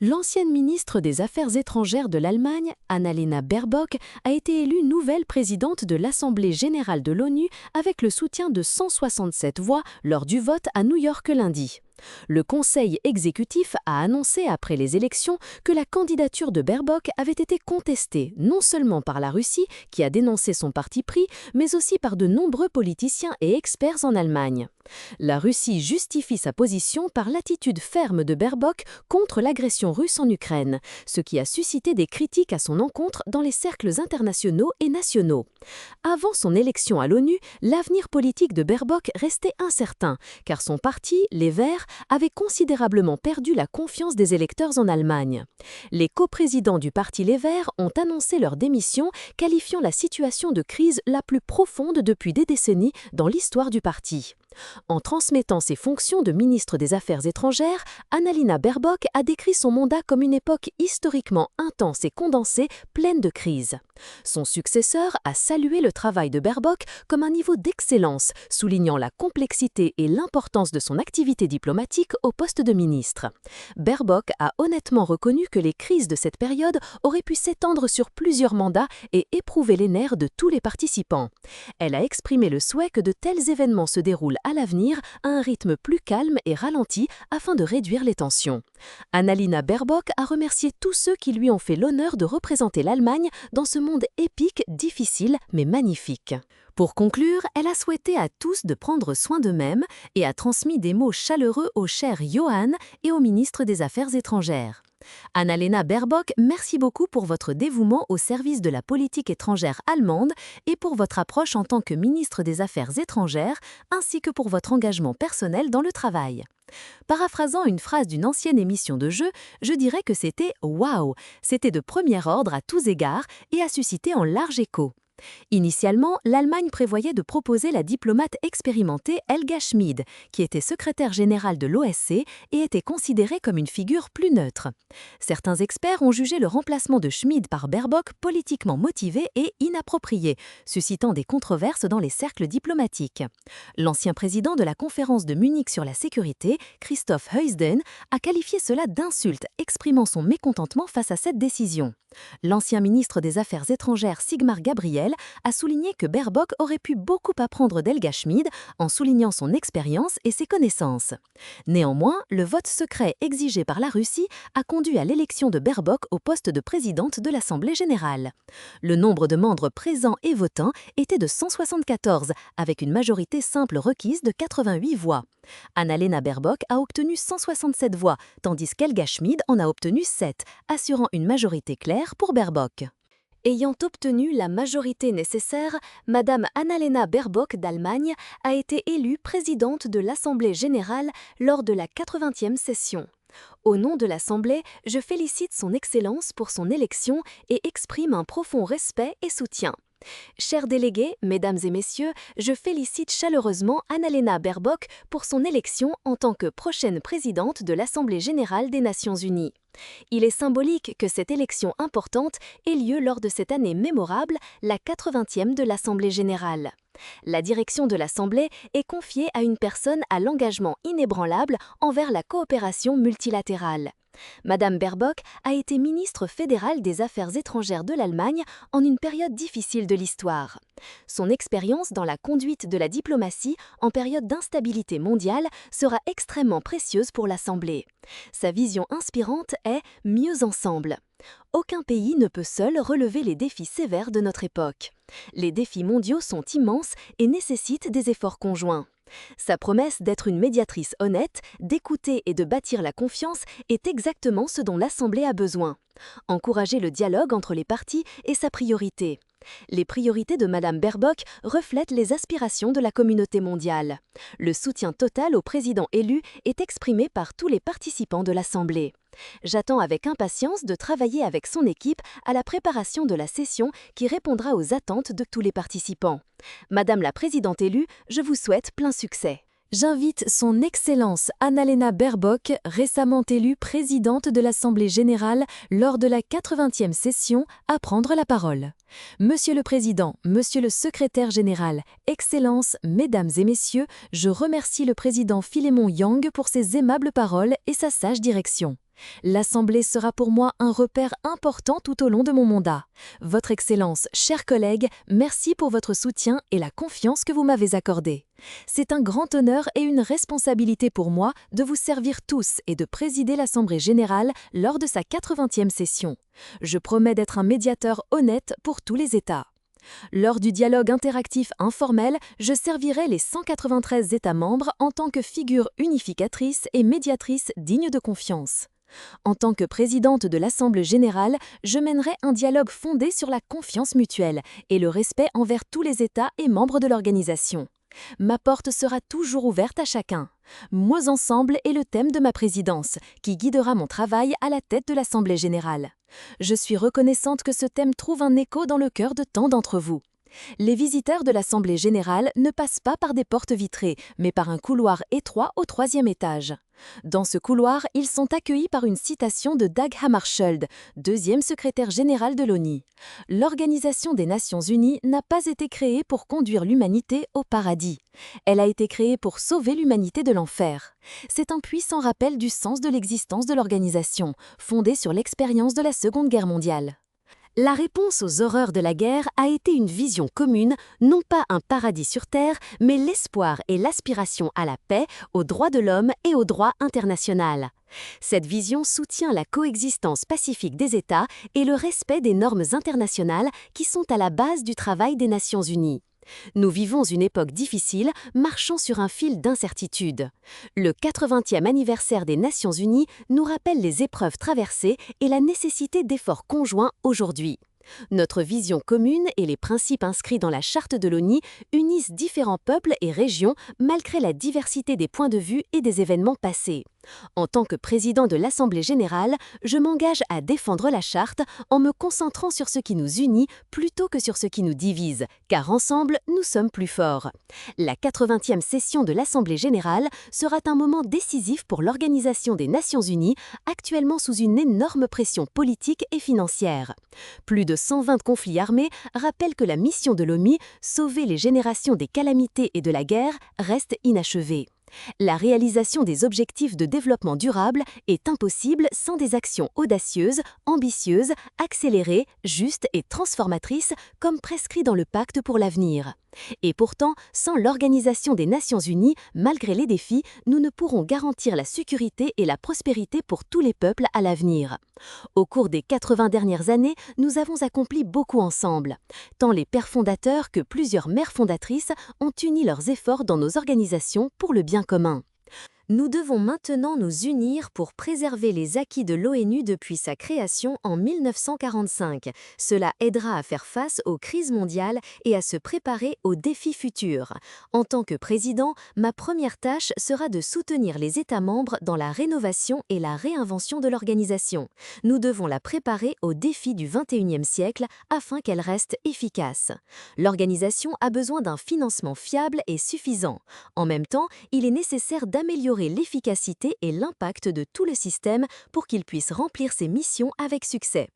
L'ancienne ministre des Affaires étrangères de l'Allemagne, Annalena Baerbock, a été élue nouvelle présidente de l'Assemblée générale de l'ONU avec le soutien de 167 voix lors du vote à New York lundi. Le Conseil exécutif a annoncé après les élections que la candidature de Baerbock avait été contestée non seulement par la Russie, qui a dénoncé son parti pris, mais aussi par de nombreux politiciens et experts en Allemagne. La Russie justifie sa position par l'attitude ferme de Baerbock contre l'agression russe en Ukraine, ce qui a suscité des critiques à son encontre dans les cercles internationaux et nationaux. Avant son élection à l'ONU, l'avenir politique de Baerbock restait incertain, car son parti, les Verts, avait considérablement perdu la confiance des électeurs en Allemagne. Les coprésidents du parti Les Verts ont annoncé leur démission, qualifiant la situation de crise la plus profonde depuis des décennies dans l'histoire du parti. En transmettant ses fonctions de ministre des Affaires étrangères, Annalena Baerbock a décrit son mandat comme une époque historiquement intense et condensée, pleine de crises. Son successeur a salué le travail de Baerbock comme un niveau d'excellence, soulignant la complexité et l'importance de son activité diplomatique au poste de ministre. Baerbock a honnêtement reconnu que les crises de cette période auraient pu s'étendre sur plusieurs mandats et éprouver les nerfs de tous les participants. Elle a exprimé le souhait que de tels événements se déroulent à l'avenir à un rythme plus calme et ralenti afin de réduire les tensions. Annalena Baerbock a remercié tous ceux qui lui ont fait l'honneur de représenter l'Allemagne dans ce monde épique, difficile mais magnifique. Pour conclure, elle a souhaité à tous de prendre soin d'eux-mêmes et a transmis des mots chaleureux au cher Johann et au ministre des Affaires étrangères. Annalena Baerbock, merci beaucoup pour votre dévouement au service de la politique étrangère allemande et pour votre approche en tant que ministre des Affaires étrangères, ainsi que pour votre engagement personnel dans le travail. Paraphrasant une phrase d'une ancienne émission de jeu, je dirais que c'était « waouh ». C'était de premier ordre à tous égards et a suscité en large écho. Initialement, l'Allemagne prévoyait de proposer la diplomate expérimentée Helga Schmid, qui était secrétaire générale de l'OSCE et était considérée comme une figure plus neutre. Certains experts ont jugé le remplacement de Schmid par Baerbock politiquement motivé et inapproprié, suscitant des controverses dans les cercles diplomatiques. L'ancien président de la conférence de Munich sur la sécurité, Christoph Heusden, a qualifié cela d'insulte, exprimant son mécontentement face à cette décision. L'ancien ministre des Affaires étrangères Sigmar Gabriel a souligné que Baerbock aurait pu beaucoup apprendre d'Helga Schmid en soulignant son expérience et ses connaissances. Néanmoins, le vote secret exigé par la Russie a conduit à l'élection de Baerbock au poste de présidente de l'Assemblée générale. Le nombre de membres présents et votants était de 174, avec une majorité simple requise de 88 voix. Annalena Baerbock a obtenu 167 voix, tandis qu'Helga Schmid en a obtenu 7, assurant une majorité claire pour Baerbock. Ayant obtenu la majorité nécessaire, Madame Annalena Baerbock d'Allemagne a été élue présidente de l'Assemblée générale lors de la 80e session. Au nom de l'Assemblée, je félicite son Excellence pour son élection et exprime un profond respect et soutien. Chers délégués, mesdames et messieurs, je félicite chaleureusement Annalena Baerbock pour son élection en tant que prochaine présidente de l'Assemblée générale des Nations unies. Il est symbolique que cette élection importante ait lieu lors de cette année mémorable, la 80e de l'Assemblée générale. La direction de l'Assemblée est confiée à une personne à l'engagement inébranlable envers la coopération multilatérale. Madame Baerbock a été ministre fédérale des Affaires étrangères de l'Allemagne en une période difficile de l'histoire. Son expérience dans la conduite de la diplomatie en période d'instabilité mondiale sera extrêmement précieuse pour l'Assemblée. Sa vision inspirante est « mieux ensemble ». Aucun pays ne peut seul relever les défis sévères de notre époque. Les défis mondiaux sont immenses et nécessitent des efforts conjoints. Sa promesse d'être une médiatrice honnête, d'écouter et de bâtir la confiance est exactement ce dont l'Assemblée a besoin. Encourager le dialogue entre les partis est sa priorité. Les priorités de Madame Baerbock reflètent les aspirations de la communauté mondiale. Le soutien total au président élu est exprimé par tous les participants de l'Assemblée. J'attends avec impatience de travailler avec son équipe à la préparation de la session qui répondra aux attentes de tous les participants. Madame la présidente élue, je vous souhaite plein succès. J'invite son Excellence Annalena Baerbock, récemment élue présidente de l'Assemblée générale lors de la 80e session, à prendre la parole. Monsieur le Président, Monsieur le Secrétaire général, Excellences, Mesdames et Messieurs, je remercie le Président Philémon Yang pour ses aimables paroles et sa sage direction. L'Assemblée sera pour moi un repère important tout au long de mon mandat. Votre Excellence, chers collègues, merci pour votre soutien et la confiance que vous m'avez accordée. C'est un grand honneur et une responsabilité pour moi de vous servir tous et de présider l'Assemblée générale lors de sa 80e session. Je promets d'être un médiateur honnête pour tous les États. Lors du dialogue interactif informel, je servirai les 193 États membres en tant que figure unificatrice et médiatrice digne de confiance. En tant que présidente de l'Assemblée générale, je mènerai un dialogue fondé sur la confiance mutuelle et le respect envers tous les États et membres de l'organisation. Ma porte sera toujours ouverte à chacun. Moi ensemble est le thème de ma présidence, qui guidera mon travail à la tête de l'Assemblée générale. Je suis reconnaissante que ce thème trouve un écho dans le cœur de tant d'entre vous. Les visiteurs de l'Assemblée générale ne passent pas par des portes vitrées, mais par un couloir étroit au 3e étage. Dans ce couloir, ils sont accueillis par une citation de Dag Hammarskjöld, deuxième secrétaire général de l'ONU. L'Organisation des Nations Unies n'a pas été créée pour conduire l'humanité au paradis. Elle a été créée pour sauver l'humanité de l'enfer. C'est un puissant rappel du sens de l'existence de l'organisation, fondée sur l'expérience de la Seconde Guerre mondiale. La réponse aux horreurs de la guerre a été une vision commune, non pas un paradis sur Terre, mais l'espoir et l'aspiration à la paix, aux droits de l'homme et au droit international. Cette vision soutient la coexistence pacifique des États et le respect des normes internationales qui sont à la base du travail des Nations Unies. Nous vivons une époque difficile, marchant sur un fil d'incertitude. Le 80e anniversaire des Nations Unies nous rappelle les épreuves traversées et la nécessité d'efforts conjoints aujourd'hui. Notre vision commune et les principes inscrits dans la Charte de l'ONU unissent différents peuples et régions malgré la diversité des points de vue et des événements passés. En tant que président de l'Assemblée générale, je m'engage à défendre la Charte en me concentrant sur ce qui nous unit plutôt que sur ce qui nous divise, car ensemble, nous sommes plus forts. La 80e session de l'Assemblée générale sera un moment décisif pour l'Organisation des Nations Unies, actuellement sous une énorme pression politique et financière. Plus de 120 conflits armés rappellent que la mission de l'ONU, sauver les générations des calamités et de la guerre, reste inachevée. La réalisation des objectifs de développement durable est impossible sans des actions audacieuses, ambitieuses, accélérées, justes et transformatrices comme prescrit dans le Pacte pour l'avenir. Et pourtant, sans l'Organisation des Nations Unies, malgré les défis, nous ne pourrons garantir la sécurité et la prospérité pour tous les peuples à l'avenir. Au cours des 80 dernières années, nous avons accompli beaucoup ensemble. Tant les pères fondateurs que plusieurs mères fondatrices ont uni leurs efforts dans nos organisations pour le bien commun. Nous devons maintenant nous unir pour préserver les acquis de l'ONU depuis sa création en 1945. Cela aidera à faire face aux crises mondiales et à se préparer aux défis futurs. En tant que président, ma première tâche sera de soutenir les États membres dans la rénovation et la réinvention de l'organisation. Nous devons la préparer aux défis du XXIe siècle afin qu'elle reste efficace. L'organisation a besoin d'un financement fiable et suffisant. En même temps, il est nécessaire d'améliorer l'efficacité et l'impact de tout le système pour qu'il puisse remplir ses missions avec succès.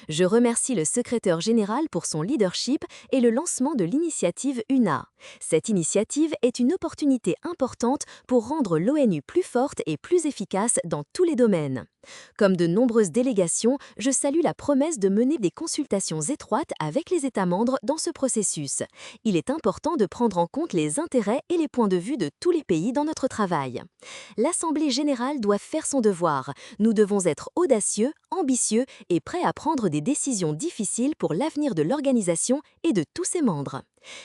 Je remercie le secrétaire général pour son leadership et le lancement de l'initiative UNA. Cette initiative est une opportunité importante pour rendre l'ONU plus forte et plus efficace dans tous les domaines. Comme de nombreuses délégations, je salue la promesse de mener des consultations étroites avec les États membres dans ce processus. Il est important de prendre en compte les intérêts et les points de vue de tous les pays dans notre travail. L'Assemblée générale doit faire son devoir. Nous devons être audacieux, ambitieux et prêts à prendre des décisions difficiles pour l'avenir de l'organisation et de tous ses membres.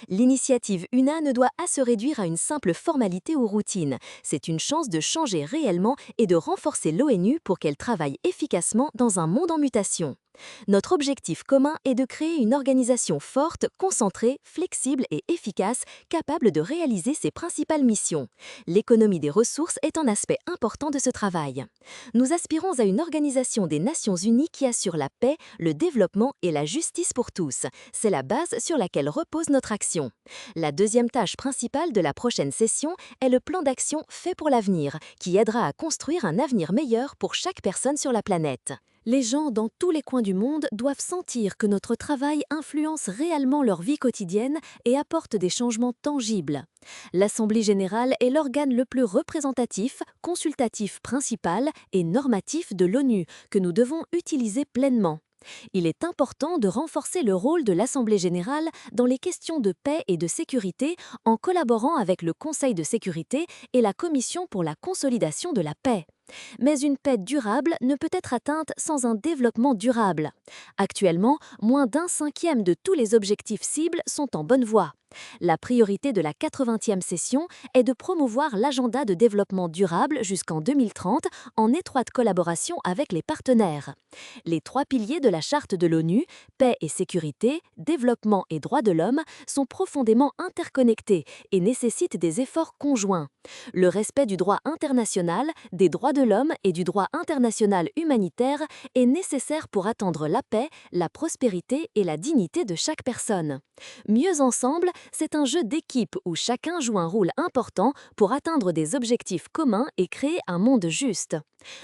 L'initiative UNA ne doit pas se réduire à une simple formalité ou routine. C'est une chance de changer réellement et de renforcer l'ONU pour qu'elle travaille efficacement dans un monde en mutation. Notre objectif commun est de créer une organisation forte, concentrée, flexible et efficace, capable de réaliser ses principales missions. L'économie des ressources est un aspect important de ce travail. Nous aspirons à une organisation des Nations Unies qui assure la paix, le développement et la justice pour tous. C'est la base sur laquelle repose notre action. La deuxième tâche principale de la prochaine session est le plan d'action fait pour l'avenir, qui aidera à construire un avenir meilleur pour chaque personne sur la planète. Les gens dans tous les coins du monde doivent sentir que notre travail influence réellement leur vie quotidienne et apporte des changements tangibles. L'Assemblée générale est l'organe le plus représentatif, consultatif principal et normatif de l'ONU que nous devons utiliser pleinement. Il est important de renforcer le rôle de l'Assemblée générale dans les questions de paix et de sécurité en collaborant avec le Conseil de sécurité et la Commission pour la consolidation de la paix. Mais une paix durable ne peut être atteinte sans un développement durable. Actuellement, moins d'un cinquième de tous les objectifs cibles sont en bonne voie. La priorité de la 80e session est de promouvoir l'agenda de développement durable jusqu'en 2030 en étroite collaboration avec les partenaires. Les trois piliers de la Charte de l'ONU, paix et sécurité, développement et droits de l'homme, sont profondément interconnectés et nécessitent des efforts conjoints. Le respect du droit international, des droits de l'homme et du droit international humanitaire est nécessaire pour atteindre la paix, la prospérité et la dignité de chaque personne. Mieux ensemble, c'est un jeu d'équipe où chacun joue un rôle important pour atteindre des objectifs communs et créer un monde juste.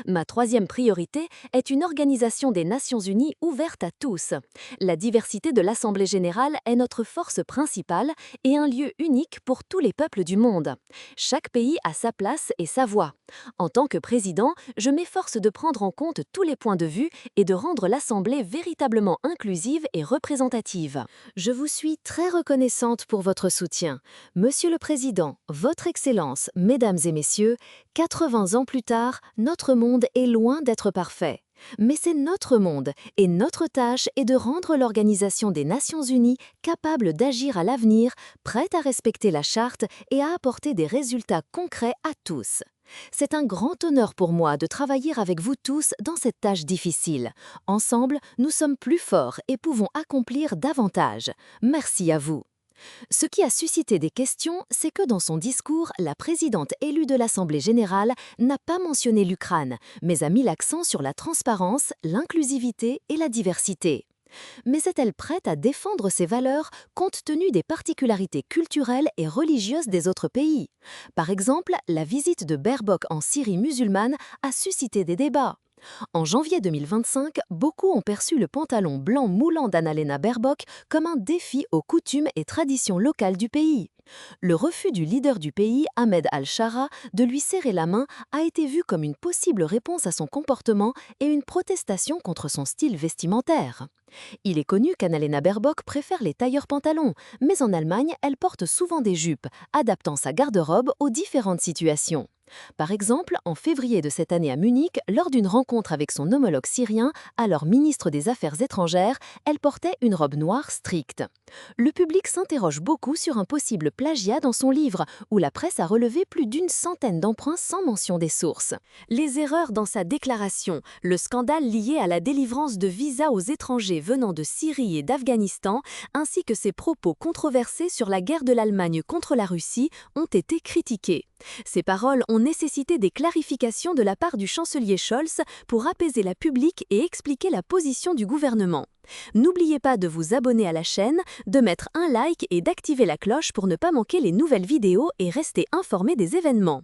Ma troisième priorité est une organisation des Nations Unies ouverte à tous. La diversité de l'Assemblée générale est notre force principale et un lieu unique pour tous les peuples du monde. Chaque pays a sa place et sa voix. En tant que président, je m'efforce de prendre en compte tous les points de vue et de rendre l'Assemblée véritablement inclusive et représentative. Je vous suis très reconnaissante pour votre soutien. Monsieur le Président, Votre Excellence, Mesdames et Messieurs, 80 ans plus tard, notre monde est loin d'être parfait. Mais c'est notre monde et notre tâche est de rendre l'Organisation des Nations Unies capable d'agir à l'avenir, prête à respecter la Charte et à apporter des résultats concrets à tous. C'est un grand honneur pour moi de travailler avec vous tous dans cette tâche difficile. Ensemble, nous sommes plus forts et pouvons accomplir davantage. Merci à vous. Ce qui a suscité des questions, c'est que dans son discours, la présidente élue de l'Assemblée générale n'a pas mentionné l'Ukraine, mais a mis l'accent sur la transparence, l'inclusivité et la diversité. Mais est-elle prête à défendre ces valeurs compte tenu des particularités culturelles et religieuses des autres pays? Par exemple, la visite de Baerbock en Syrie musulmane a suscité des débats. En janvier 2025, beaucoup ont perçu le pantalon blanc moulant d'Annalena Baerbock comme un défi aux coutumes et traditions locales du pays. Le refus du leader du pays, Ahmed al-Shara, de lui serrer la main a été vu comme une possible réponse à son comportement et une protestation contre son style vestimentaire. Il est connu qu'Annalena Baerbock préfère les tailleurs pantalons, mais en Allemagne, elle porte souvent des jupes, adaptant sa garde-robe aux différentes situations. Par exemple, en février de cette année à Munich, lors d'une rencontre avec son homologue syrien, alors ministre des Affaires étrangères, elle portait une robe noire stricte. Le public s'interroge beaucoup sur un possible plagiat dans son livre, où la presse a relevé plus d'une centaine d'emprunts sans mention des sources. Les erreurs dans sa déclaration, le scandale lié à la délivrance de visas aux étrangers venant de Syrie et d'Afghanistan, ainsi que ses propos controversés sur la guerre de l'Allemagne contre la Russie, ont été critiqués. Ces paroles ont nécessité des clarifications de la part du chancelier Scholz pour apaiser la public et expliquer la position du gouvernement. N'oubliez pas de vous abonner à la chaîne, de mettre un like et d'activer la cloche pour ne pas manquer les nouvelles vidéos et rester informé des événements.